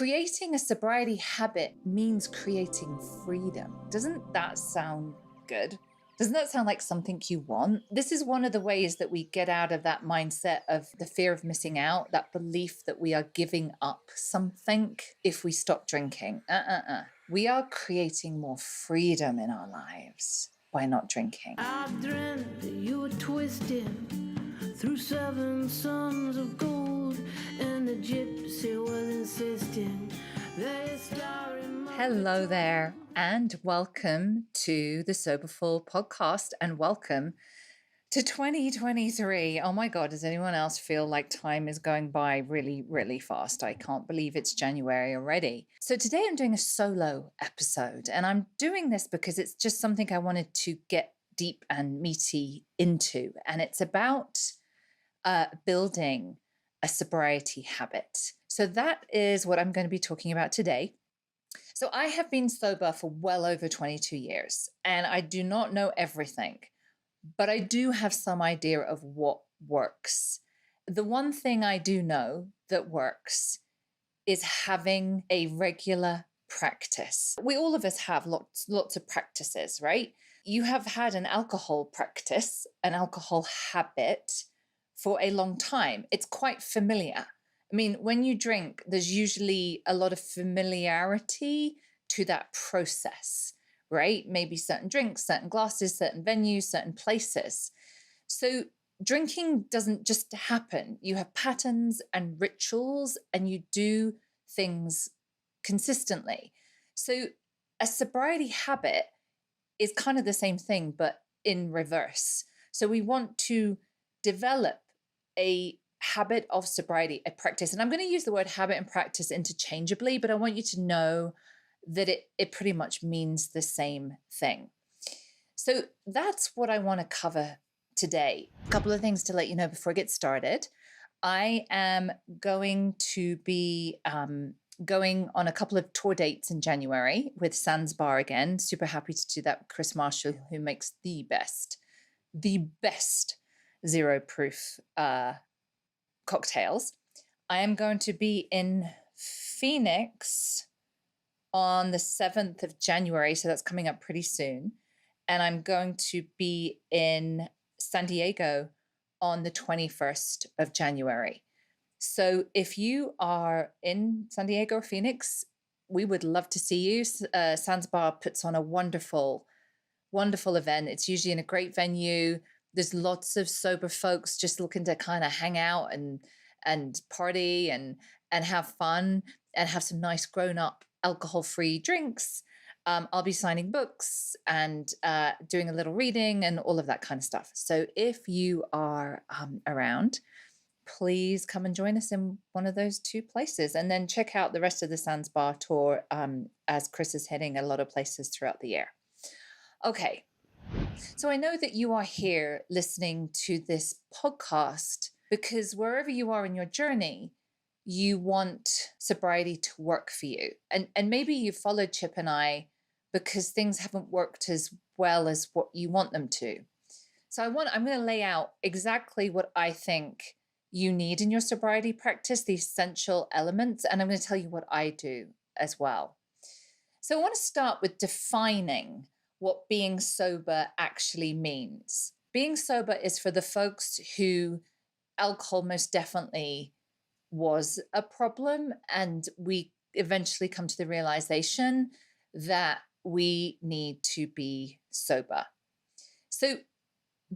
Creating a sobriety habit means creating freedom. Doesn't that sound good? Doesn't that sound like something you want? This is one of the ways that we get out of that mindset of the fear of missing out, that belief that we are giving up something if we stop drinking. We are creating more freedom in our lives by not drinking. I dreamt that you were twisting through 7 suns of gold, and the gypsy was insisting that it's starring. Hello there, and welcome to the Soberful podcast, and welcome to 2023. Oh my God, does anyone else feel like time is going by really, really fast? I can't believe it's January already. So today I'm doing a solo episode, and I'm doing this because it's just something I wanted to get deep and meaty into, and it's about building a sobriety habit. So that is what I'm going to be talking about today. So I have been sober for well over 22 years, and I do not know everything, but I do have some idea of what works. The one thing I do know that works is having a regular practice. All of us have lots of practices, right? You have had an alcohol practice, an alcohol habit for a long time. It's quite familiar. I mean, when you drink, there's usually a lot of familiarity to that process, right? Maybe certain drinks, certain glasses, certain venues, certain places. So drinking doesn't just happen. You have patterns and rituals, and you do things consistently. So a sobriety habit is kind of the same thing, but in reverse. So we want to develop a habit of sobriety, a practice. And I'm going to use the word habit and practice interchangeably, but I want you to know that it pretty much means the same thing. So that's what I want to cover today. A couple of things to let you know before I get started. I am going to be going on a couple of tour dates in January with Sans Bar again. Super happy to do that with Chris Marshall, who makes the best zero proof cocktails. I am going to be in Phoenix on the 7th of January, so that's coming up pretty soon. And I'm going to be in San Diego on the 21st of January. So if you are in San Diego or Phoenix, we would love to see you. Sans Bar puts on a wonderful, wonderful event. It's usually in a great venue. There's lots of sober folks just looking to kind of hang out and party and have fun and have some nice grown-up alcohol-free drinks. I'll be signing books and doing a little reading and all of that kind of stuff. So if you are around, please come and join us in one of those two places, and then check out the rest of the Sans Bar tour as Chris is hitting a lot of places throughout the year. Okay. So I know that you are here listening to this podcast because wherever you are in your journey, you want sobriety to work for you. And maybe you followed Chip and I because things haven't worked as well as what you want them to. So I'm going to lay out exactly what I think you need in your sobriety practice, the essential elements, and I'm going to tell you what I do as well. So I want to start with defining what being sober actually means. Being sober is for the folks who alcohol most definitely was a problem, and we eventually come to the realization that we need to be sober. So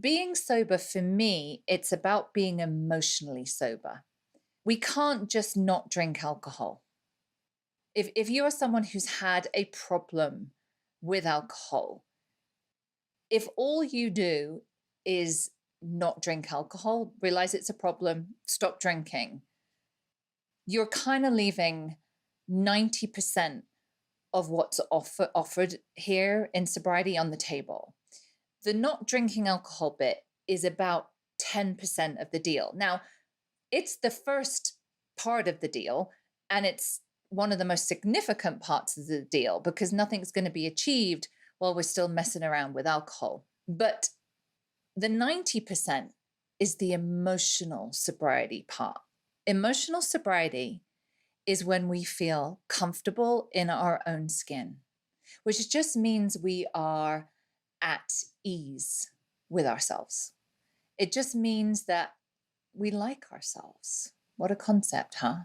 being sober for me, it's about being emotionally sober. We can't just not drink alcohol. If you are someone who's had a problem with alcohol, if all you do is not drink alcohol, realize it's a problem, stop drinking, you're kind of leaving 90% of what's offered here in sobriety on the table. The not drinking alcohol bit is about 10% of the deal. Now, it's the first part of the deal, and it's one of the most significant parts of the deal because nothing's going to be achieved while we're still messing around with alcohol. But the 90% is the emotional sobriety part. Emotional sobriety is when we feel comfortable in our own skin, which just means we are at ease with ourselves. It just means that we like ourselves. What a concept, huh?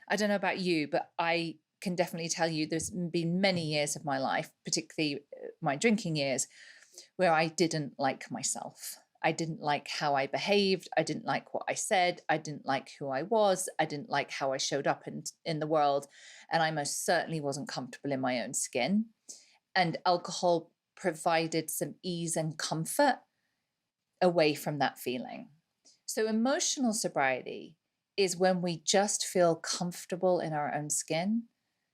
I don't know about you, but I can definitely tell you there's been many years of my life, particularly my drinking years, where I didn't like myself. I didn't like how I behaved. I didn't like what I said. I didn't like who I was. I didn't like how I showed up in the world. And I most certainly wasn't comfortable in my own skin. And alcohol provided some ease and comfort away from that feeling. So emotional sobriety is when we just feel comfortable in our own skin,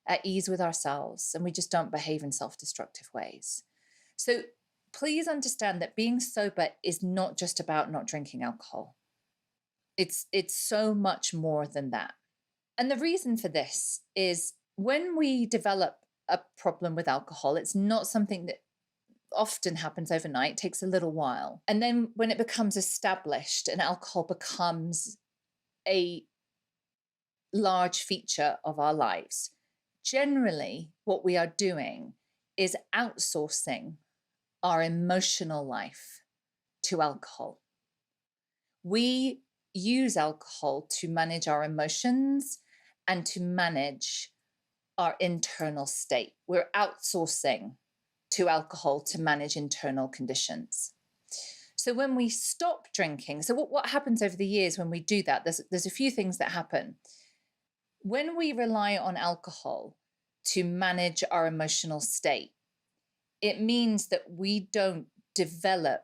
at ease with ourselves, and we just don't behave in self-destructive ways. So please understand that being sober is not just about not drinking alcohol. It's so much more than that. And the reason for this is when we develop a problem with alcohol, it's not something that often happens overnight. It takes a little while. And then when it becomes established and alcohol becomes a large feature of our lives, generally what we are doing is outsourcing our emotional life to alcohol. We use alcohol to manage our emotions and to manage our internal state. We're outsourcing to alcohol to manage internal conditions. So when we stop drinking, so what happens over the years when we do that? There's a few things that happen. When we rely on alcohol to manage our emotional state, it means that we don't develop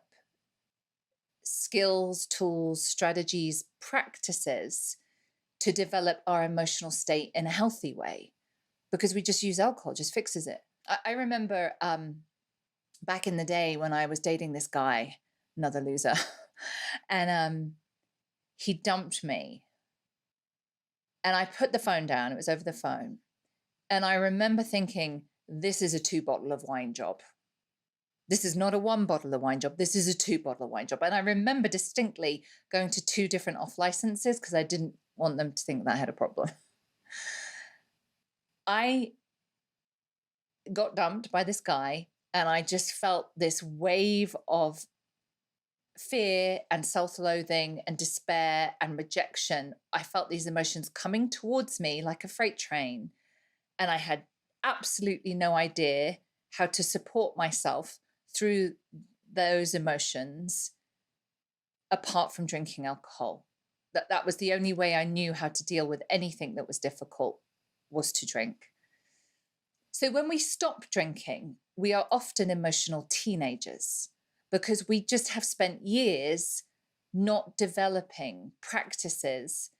skills, tools, strategies, practices to develop our emotional state in a healthy way, because we just use alcohol, just fixes it. I remember back in the day when I was dating this guy, another loser, and he dumped me. And I put the phone down, it was over the phone. And I remember thinking, this is a 2-bottle of wine job. This is not a 1-bottle of wine job. This is a 2-bottle of wine job. And I remember distinctly going to 2 different off licenses because I didn't want them to think that I had a problem. I got dumped by this guy, and I just felt this wave of fear and self-loathing and despair and rejection. I felt these emotions coming towards me like a freight train, and I had absolutely no idea how to support myself through those emotions apart from drinking alcohol. That was the only way I knew how to deal with anything that was difficult, was to drink. So when we stop drinking, we are often emotional teenagers because we just have spent years not developing practices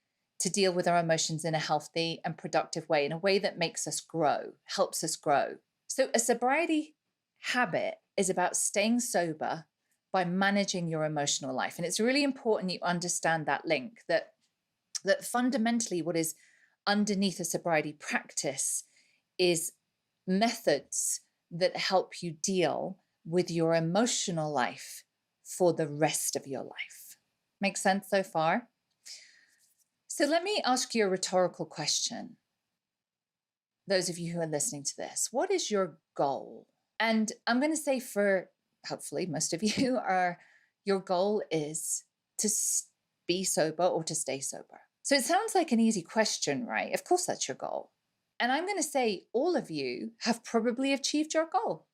to deal with our emotions in a healthy and productive way, in a way that makes us grow, helps us grow. So a sobriety habit is about staying sober by managing your emotional life. And it's really important you understand that link, that fundamentally what is underneath a sobriety practice is methods that help you deal with your emotional life for the rest of your life. Make sense so far? So let me ask you a rhetorical question. Those of you who are listening to this, what is your goal? And I'm going to say, for hopefully most of you, your goal is to be sober or to stay sober. So it sounds like an easy question, right? Of course that's your goal. And I'm going to say all of you have probably achieved your goal.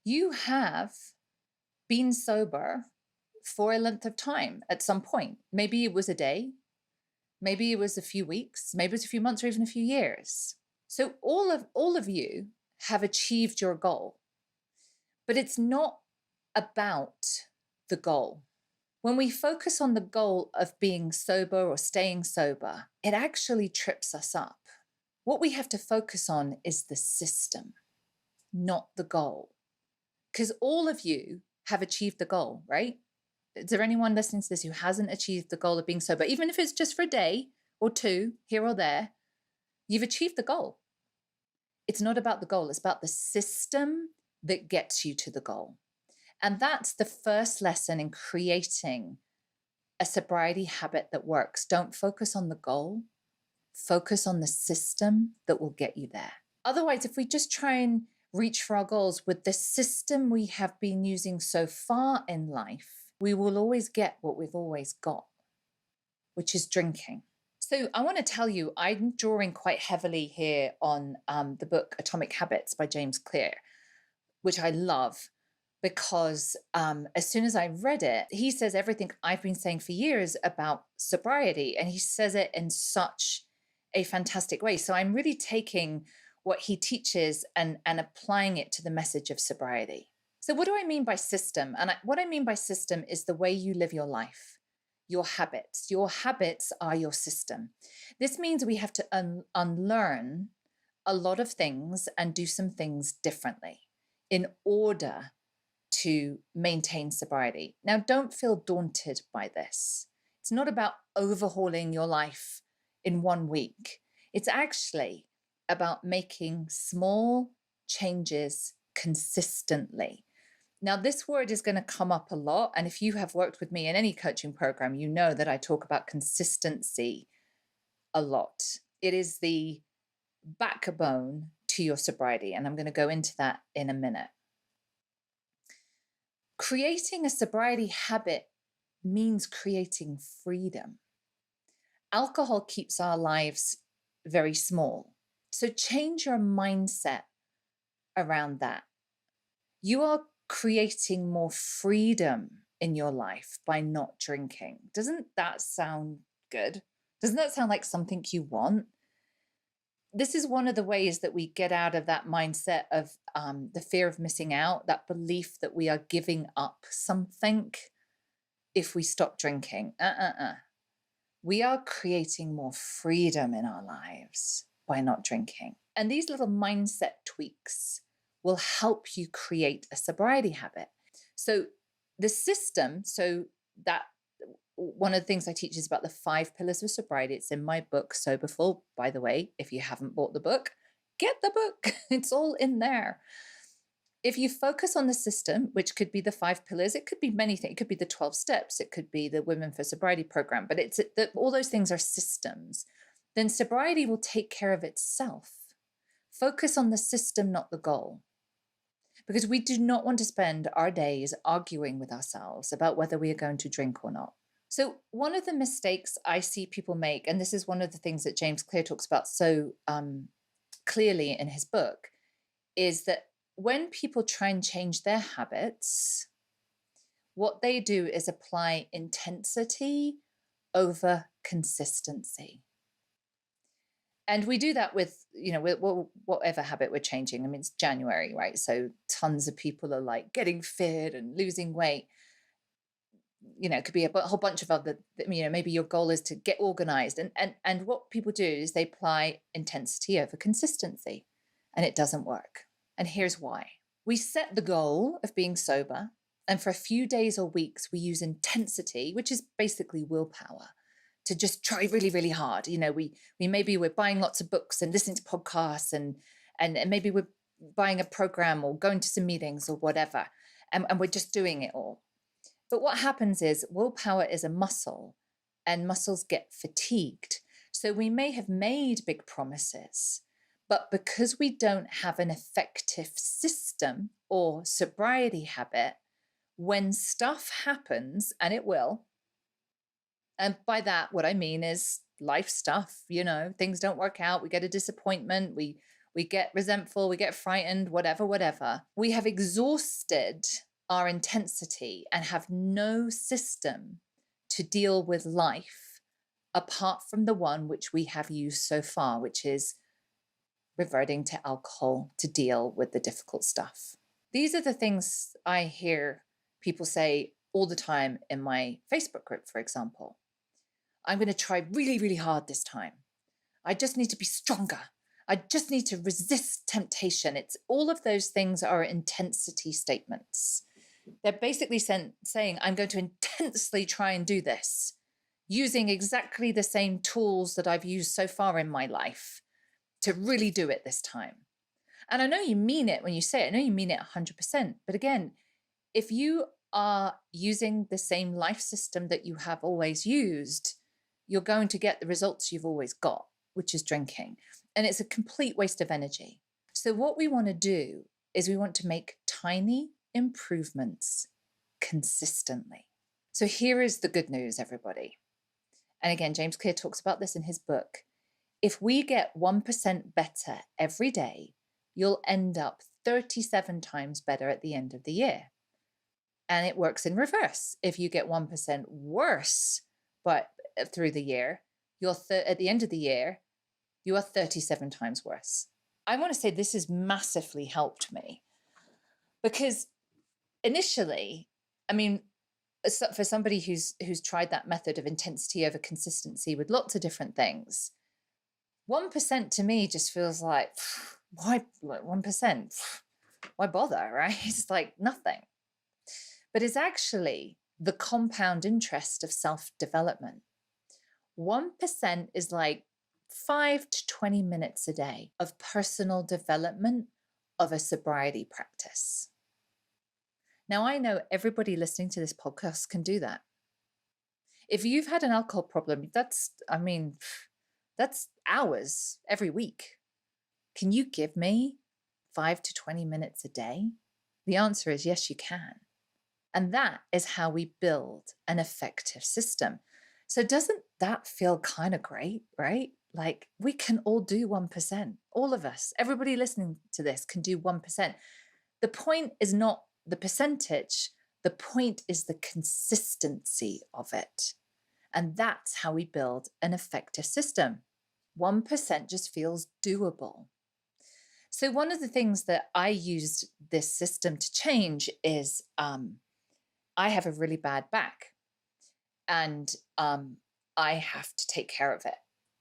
You have been sober for a length of time at some point. Maybe it was a day, maybe it was a few weeks, maybe it was a few months or even a few years. So all of you have achieved your goal, but it's not about the goal. When we focus on the goal of being sober or staying sober, it actually trips us up. What we have to focus on is the system, not the goal. Because all of you have achieved the goal, right? Is there anyone listening to this who hasn't achieved the goal of being sober? Even if it's just for a day or two, here or there, you've achieved the goal. It's not about the goal, it's about the system that gets you to the goal. And that's the first lesson in creating a sobriety habit that works. Don't focus on the goal, Focus on the system that will get you there. Otherwise, if we just try and reach for our goals with the system we have been using so far in life, we will always get what we've always got, which is drinking. So I want to tell you, I'm drawing quite heavily here on the book Atomic Habits by James Clear, which I love because as soon as I read it, he says everything I've been saying for years about sobriety, and he says it in such a fantastic way. So I'm really taking what he teaches and applying it to the message of sobriety. So what do I mean by system? And what I mean by system is the way you live your life, your habits. Your habits are your system. This means we have to unlearn a lot of things and do some things differently in order to maintain sobriety. Now, don't feel daunted by this. It's not about overhauling your life in 1 week. It's actually about making small changes consistently. Now, this word is going to come up a lot. And if you have worked with me in any coaching program, you know that I talk about consistency a lot. It is the backbone to your sobriety. And I'm going to go into that in a minute. Creating a sobriety habit means creating freedom. Alcohol keeps our lives very small. So change your mindset around that. You are creating more freedom in your life by not drinking. Doesn't that sound good? Doesn't that sound like something you want? This is one of the ways that we get out of that mindset of the fear of missing out, that belief that we are giving up something if we stop drinking. We are creating more freedom in our lives by not drinking. And these little mindset tweaks will help you create a sobriety habit. So the system, so that one of the things I teach is about the 5 pillars of sobriety. It's in my book, Soberful. By the way, if you haven't bought the book, get the book. It's all in there. If you focus on the system, which could be the 5 pillars, it could be many things. It could be the 12 steps. It could be the Women for Sobriety program, but all those things are systems. Then sobriety will take care of itself. Focus on the system, not the goal. Because we do not want to spend our days arguing with ourselves about whether we are going to drink or not. So one of the mistakes I see people make, and this is one of the things that James Clear talks about so clearly in his book, is that when people try and change their habits, what they do is apply intensity over consistency. And we do that with whatever habit we're changing. I mean, it's January, right? So tons of people are like getting fit and losing weight. It could be a whole bunch of other, maybe your goal is to get organized. And what people do is they apply intensity over consistency, and it doesn't work. And here's why. We set the goal of being sober, and for a few days or weeks, we use intensity, which is basically willpower, to just try really, really hard. We're buying lots of books and listening to podcasts and maybe we're buying a program or going to some meetings or whatever. And we're just doing it all. But what happens is willpower is a muscle and muscles get fatigued. So we may have made big promises, but because we don't have an effective system or sobriety habit, when stuff happens, and it will, and by that, what I mean is life stuff, things don't work out. We get a disappointment. We get resentful. We get frightened, whatever. We have exhausted our intensity and have no system to deal with life apart from the one which we have used so far, which is reverting to alcohol to deal with the difficult stuff. These are the things I hear people say all the time in my Facebook group, for example. I'm going to try really, really hard this time. I just need to be stronger. I just need to resist temptation. It's all of those things are intensity statements. They're basically saying, I'm going to intensely try and do this using exactly the same tools that I've used so far in my life to really do it this time. And I know you mean it when you say it. I know you mean it 100%. But again, if you are using the same life system that you have always used, you're going to get the results you've always got. which is drinking. And it's a complete waste of energy. So what we want to do is we want to make tiny improvements consistently. So here is the good news, everybody. And again, James Clear talks about this in his book. If we get 1% better every day, you'll end up 37 times better at the end of the year. And it works in reverse. If you get 1% worse, but through the year, at the end of the year, you are 37 times worse. I want to say this has massively helped me because initially, I mean, for somebody who's tried that method of intensity over consistency with lots of different things, 1% to me just feels like, why 1%? Why bother, right? It's like nothing. But it's actually the compound interest of self-development. 1% is like 5 to 20 minutes a day of personal development of a sobriety practice. Now, I know everybody listening to this podcast can do that. If you've had an alcohol problem, that's hours every week. Can you give me 5 to 20 minutes a day? The answer is yes, you can. And that is how we build an effective system. So doesn't that feel kind of great, right? Like we can all do 1%. All of us, everybody listening to this can do 1%. The point is not the percentage. The point is the consistency of it. And that's how we build an effective system. 1% just feels doable. So one of the things that I used this system to change is I have a really bad back and I have to take care of it.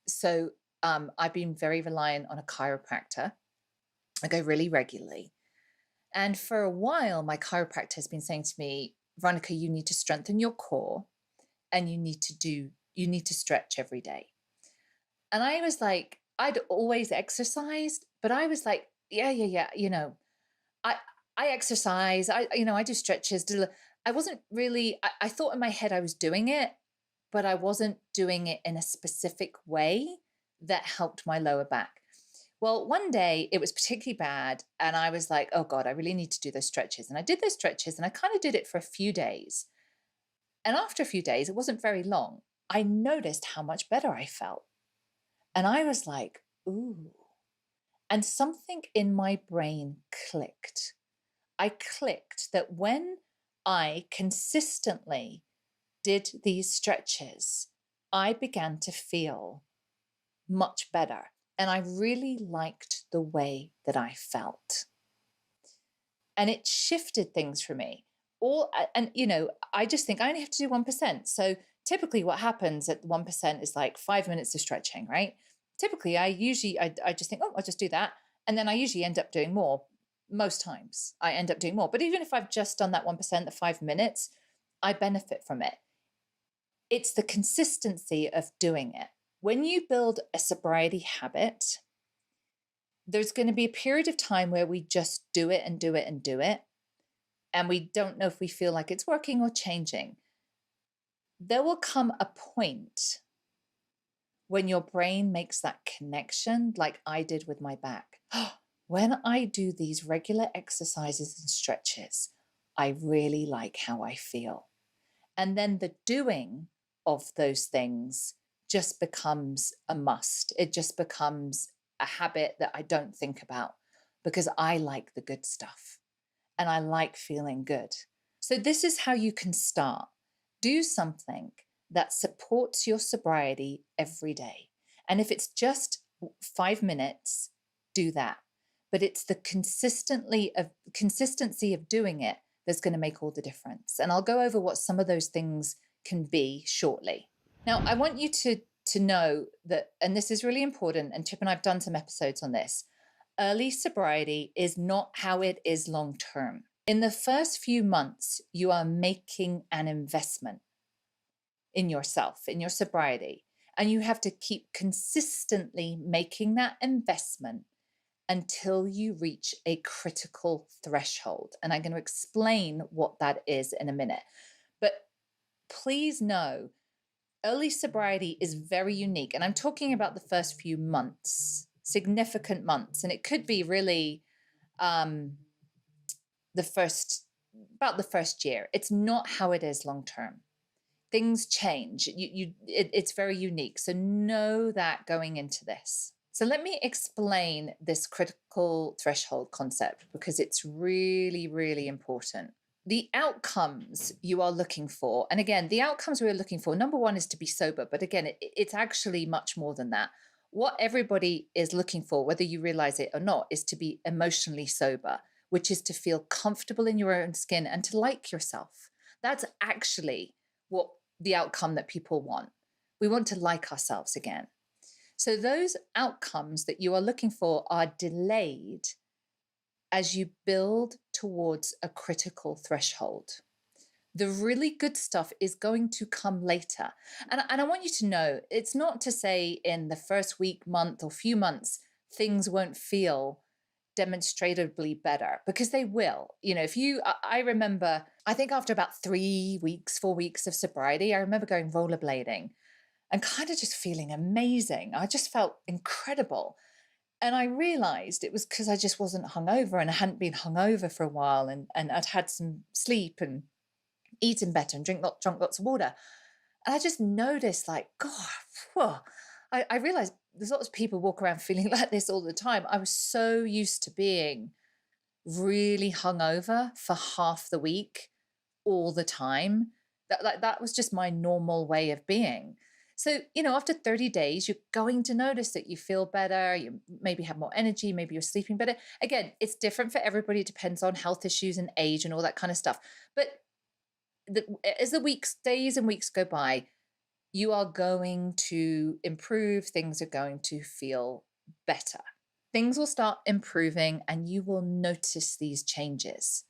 So I've been very reliant on a chiropractor. I go really regularly. And for a while, my chiropractor has been saying to me, Veronica, you need to strengthen your core and you need to stretch every day. And I was like, I'd always exercised, but I was like, yeah. I exercise, I do stretches. I wasn't really, I thought in my head I was doing it, but I wasn't doing it in a specific way that helped my lower back. Well, one day it was particularly bad and I was like, oh God, I really need to do those stretches. And I did those stretches and I kind of did it for a few days. And after a few days, it wasn't very long, I noticed how much better I felt. And I was like, ooh. And something in my brain clicked. I clicked that when I consistently did these stretches, I began to feel much better. And I really liked the way that I felt. And it shifted things for me. I just think I only have to do 1%. So typically what happens at 1% is like 5 minutes of stretching, right? Typically, I just think, oh, I'll just do that. And then I usually end up doing more. Most times I end up doing more. But even if I've just done that 1%, the 5 minutes, I benefit from it. It's the consistency of doing it. When you build a sobriety habit, there's going to be a period of time where we just do it and do it and do it. And we don't know if we feel like it's working or changing. There will come a point when your brain makes that connection, like I did with my back. When I do these regular exercises and stretches, I really like how I feel. And then the doing of those things just becomes a must. It just becomes a habit that I don't think about because I like the good stuff and I like feeling good. So this is how you can start. Do something that supports your sobriety every day. And if it's just 5 minutes, do that. But it's the consistency of doing it that's going to make all the difference. And I'll go over what some of those things can be shortly. Now, I want you to know that, and this is really important, and Chip and I've done some episodes on this, early sobriety is not how it is long term. In the first few months, you are making an investment in yourself, in your sobriety, and you have to keep consistently making that investment until you reach a critical threshold. And I'm going to explain what that is in a minute. But please know, Early sobriety is very unique. And I'm talking about the first few months, significant months. And it could be really the first, about the first year. It's not how it is long term. Things change. It's very unique. So know that going into this. So let me explain this critical threshold concept because it's really, really important. The outcomes you are looking for, and again, the outcomes we're looking for, number one is to be sober, but again, it's actually much more than that. What everybody is looking for, whether you realize it or not, is to be emotionally sober, which is to feel comfortable in your own skin and to like yourself. That's actually what the outcome that people want. We want to like ourselves again. So those outcomes that you are looking for are delayed as you build towards a critical threshold. The really good stuff is going to come later. And I want you to know, it's not to say in the first week, month, or few months, things won't feel demonstratively better, because they will. I remember, I think after about 3 weeks, 4 weeks of sobriety, I remember going rollerblading and kind of just feeling amazing. I just felt incredible. And I realized it was because I just wasn't hungover, and I hadn't been hungover for a while, and I'd had some sleep and eaten better and drunk lots of water. And I just noticed, like, God, whoa. I realized there's lots of people walk around feeling like this all the time. I was so used to being really hungover for half the week all the time. That was just my normal way of being. So, after 30 days, you're going to notice that you feel better. You maybe have more energy. Maybe you're sleeping better. Again, it's different for everybody. It depends on health issues and age and all that kind of stuff. But as the days and weeks go by, you are going to improve. Things are going to feel better. Things will start improving and you will notice these changes.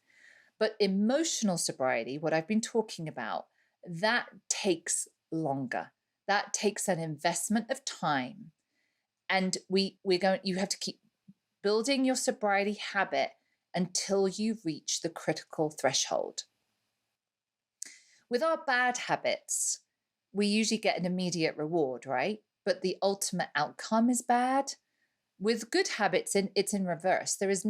But emotional sobriety, what I've been talking about, that takes longer. That takes an investment of time. And you have to keep building your sobriety habit until you reach the critical threshold. With our bad habits, we usually get an immediate reward, right? But the ultimate outcome is bad. With good habits, it's in reverse. There is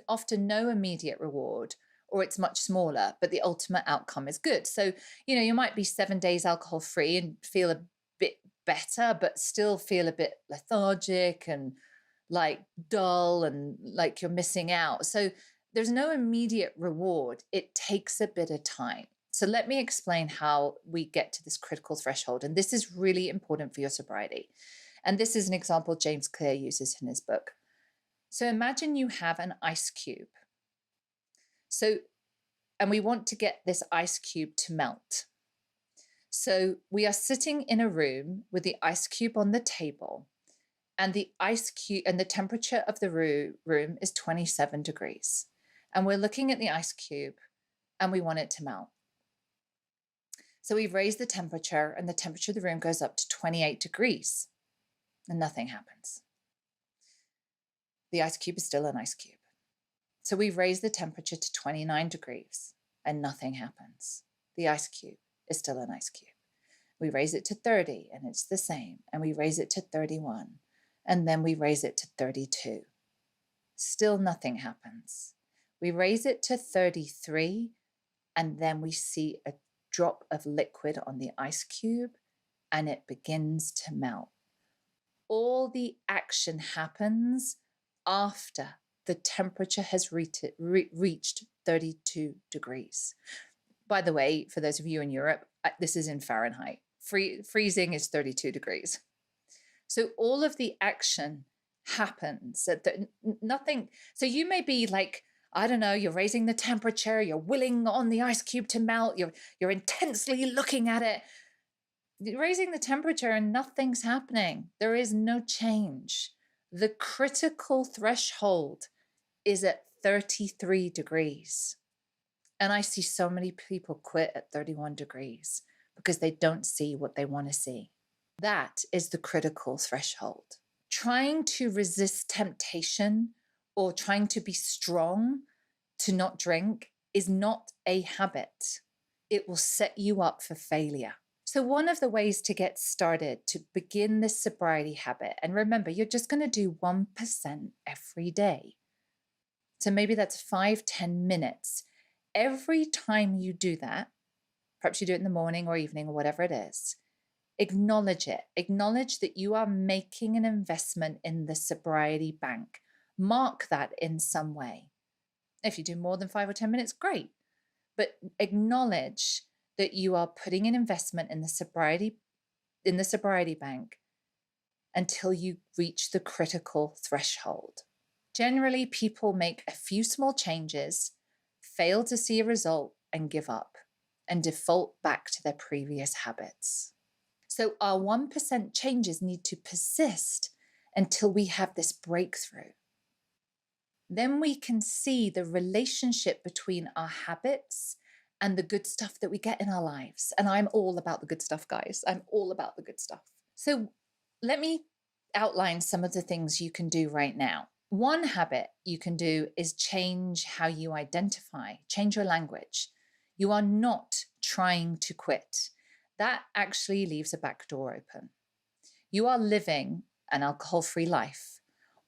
often no immediate reward, or it's much smaller, but the ultimate outcome is good. So, you might be 7 days alcohol free and feel a bit better, but still feel a bit lethargic and like dull and like you're missing out. So there's no immediate reward. It takes a bit of time. So let me explain how we get to this critical threshold. And this is really important for your sobriety. And this is an example James Clear uses in his book. So imagine you have an ice cube. And we want to get this ice cube to melt. So we are sitting in a room with the ice cube on the table, and the ice cube and the temperature of the room is 27 degrees. And we're looking at the ice cube and we want it to melt. So we raise the temperature and the temperature of the room goes up to 28 degrees and nothing happens. The ice cube is still an ice cube. So we raise the temperature to 29 degrees and nothing happens. The ice cube is still an ice cube. We raise it to 30 and it's the same. And we raise it to 31. And then we raise it to 32. Still nothing happens. We raise it to 33 and then we see a drop of liquid on the ice cube and it begins to melt. All the action happens after the temperature has reached 32 degrees. By the way, for those of you in Europe, this is in Fahrenheit. Freezing is 32 degrees. So all of the action happens. Nothing. So you may be like, I don't know, you're raising the temperature, you're willing on the ice cube to melt, you're intensely looking at it, raising the temperature and nothing's happening. There is no change. The critical threshold is at 33 degrees. And I see so many people quit at 31 degrees because they don't see what they want to see. That is the critical threshold. Trying to resist temptation or trying to be strong to not drink is not a habit. It will set you up for failure. So, one of the ways to get started to begin this sobriety habit, and remember, you're just going to do 1% every day. So, maybe that's 5-10 minutes. Every time you do that, perhaps you do it in the morning or evening or whatever it is, acknowledge it. Acknowledge that you are making an investment in the sobriety bank. Mark that in some way. If you do more than 5 or 10 minutes, great. But acknowledge that you are putting an investment in the sobriety bank until you reach the critical threshold. Generally, people make a few small changes, fail to see a result, and give up and default back to their previous habits. So our 1% changes need to persist until we have this breakthrough. Then we can see the relationship between our habits and the good stuff that we get in our lives. And I'm all about the good stuff, guys. I'm all about the good stuff. So let me outline some of the things you can do right now. One habit you can do is change how you identify, change your language. You are not trying to quit. That actually leaves a back door open. You are living an alcohol-free life,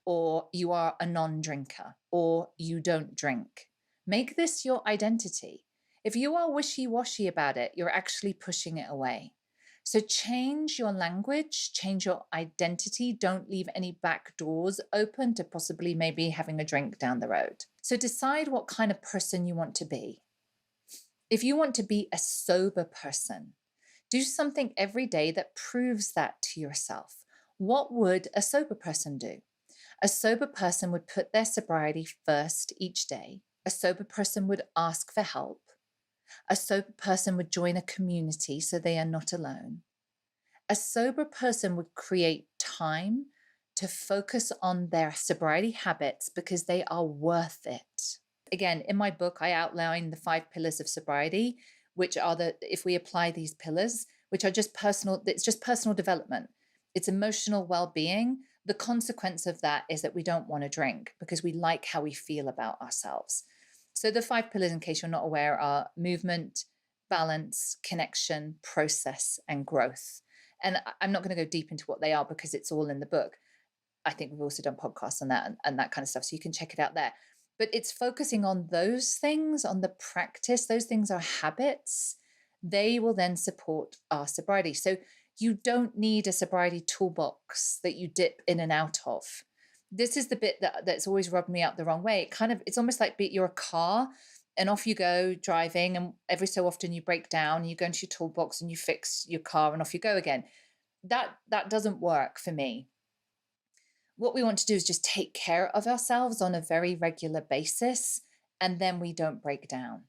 or you are a non-drinker, or you don't drink. Make this your identity. If you are wishy-washy about it, you're actually pushing it away. So change your language, change your identity. Don't leave any back doors open to possibly maybe having a drink down the road. So decide what kind of person you want to be. If you want to be a sober person, do something every day that proves that to yourself. What would a sober person do? A sober person would put their sobriety first each day. A sober person would ask for help. A sober person would join a community so they are not alone. A sober person would create time to focus on their sobriety habits because they are worth it. Again, in my book, I outline the 5 pillars of sobriety, which are if we apply these pillars, which are just personal, it's just personal development. It's emotional well-being. The consequence of that is that we don't want to drink because we like how we feel about ourselves. So the 5 pillars, in case you're not aware, are movement, balance, connection, process, and growth. And I'm not going to go deep into what they are because it's all in the book. I think we've also done podcasts on that and that kind of stuff. So you can check it out there. But it's focusing on those things, on the practice. Those things are habits. They will then support our sobriety. So you don't need a sobriety toolbox that you dip in and out of. This is the bit that's always rubbed me up the wrong way. It's almost like you're a car and off you go driving, and every so often you break down, and you go into your toolbox and you fix your car and off you go again. That doesn't work for me. What we want to do is just take care of ourselves on a very regular basis, and then we don't break down.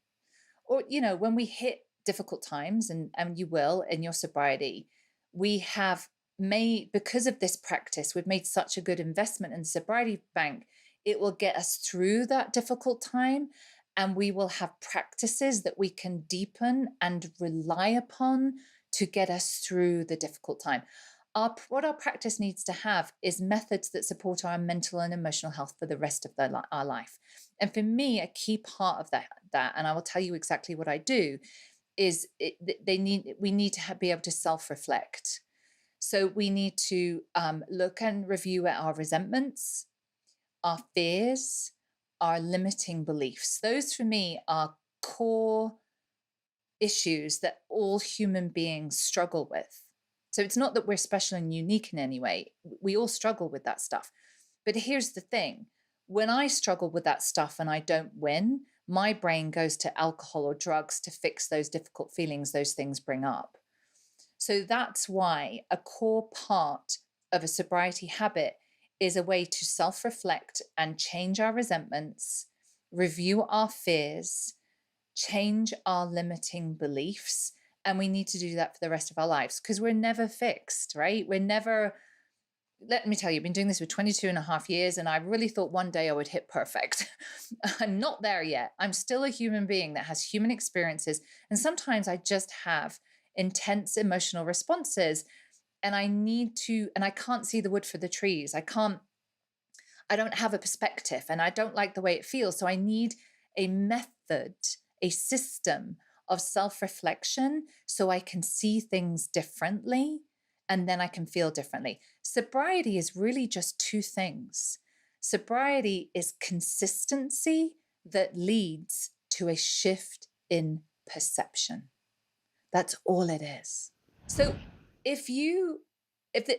Or, when we hit difficult times, and you will in your sobriety, we have made, because of this practice, we've made such a good investment in the sobriety bank, it will get us through that difficult time, and we will have practices that we can deepen and rely upon to get us through the difficult time. What our practice needs to have is methods that support our mental and emotional health for the rest of our life. And for me, a key part of that, and I will tell you exactly what I do, is we need to be able to self-reflect. So we need to look and review at our resentments, our fears, our limiting beliefs. Those for me are core issues that all human beings struggle with. So it's not that we're special and unique in any way. We all struggle with that stuff. But here's the thing. When I struggle with that stuff and I don't win, my brain goes to alcohol or drugs to fix those difficult feelings those things bring up. So that's why a core part of a sobriety habit is a way to self-reflect and change our resentments, review our fears, change our limiting beliefs. And we need to do that for the rest of our lives because we're never fixed, right? Let me tell you, I've been doing this for 22 and a half years, and I really thought one day I would hit perfect. I'm not there yet. I'm still a human being that has human experiences. And sometimes I just have intense emotional responses, and I can't see the wood for the trees. I don't have a perspective, and I don't like the way it feels. So I need a method, a system of self-reflection so I can see things differently and then I can feel differently. Sobriety is really just two things. Sobriety is consistency that leads to a shift in perception. That's all it is. So if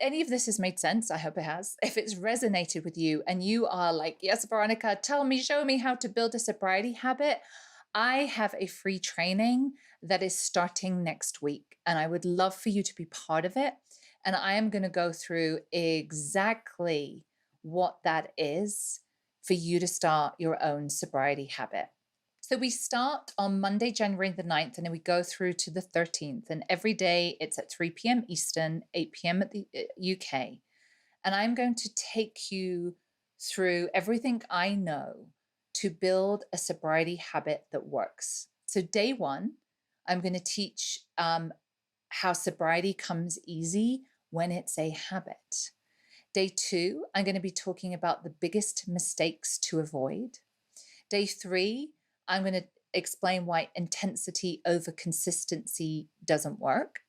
any of this has made sense, I hope it has. If it's resonated with you and you are like, yes, Veronica, tell me, show me how to build a sobriety habit, I have a free training that is starting next week, and I would love for you to be part of it. And I am going to go through exactly what that is for you to start your own sobriety habit. So we start on Monday, January the 9th, and then we go through to the 13th. And every day it's at 3 p.m. Eastern, 8 p.m. at the UK. And I'm going to take you through everything I know to build a sobriety habit that works. So day one, I'm going to teach how sobriety comes easy when it's a habit. Day two, I'm going to be talking about the biggest mistakes to avoid. Day three, I'm going to explain why intensity over consistency doesn't work.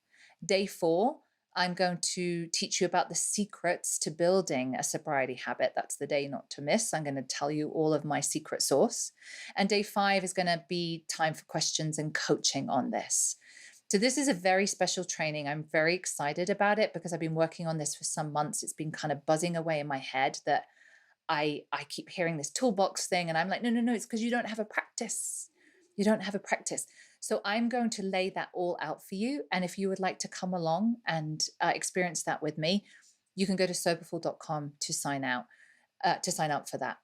Day four, I'm going to teach you about the secrets to building a sobriety habit. That's the day not to miss. I'm going to tell you all of my secret sauce. And day five is going to be time for questions and coaching on this. So this is a very special training. I'm very excited about it because I've been working on this for some months. It's been kind of buzzing away in my head that I keep hearing this toolbox thing, and I'm like, no, it's because you don't have a practice. You don't have a practice. So I'm going to lay that all out for you. And if you would like to come along and experience that with me, you can go to soberful.com to sign up for that.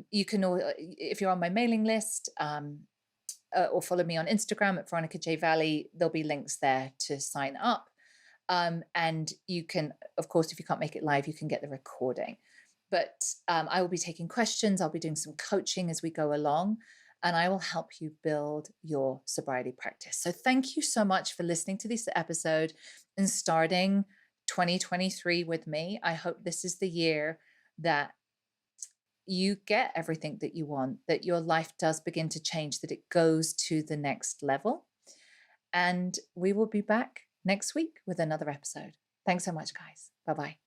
You can, if you're on my mailing list, or follow me on Instagram at Veronica J Valley, there'll be links there to sign up. And you can, of course, if you can't make it live, you can get the recording. But I will be taking questions. I'll be doing some coaching as we go along, and I will help you build your sobriety practice. So thank you so much for listening to this episode and starting 2023 with me. I hope this is the year that you get everything that you want, that your life does begin to change, that it goes to the next level. And we will be back next week with another episode. Thanks so much, guys. Bye-bye.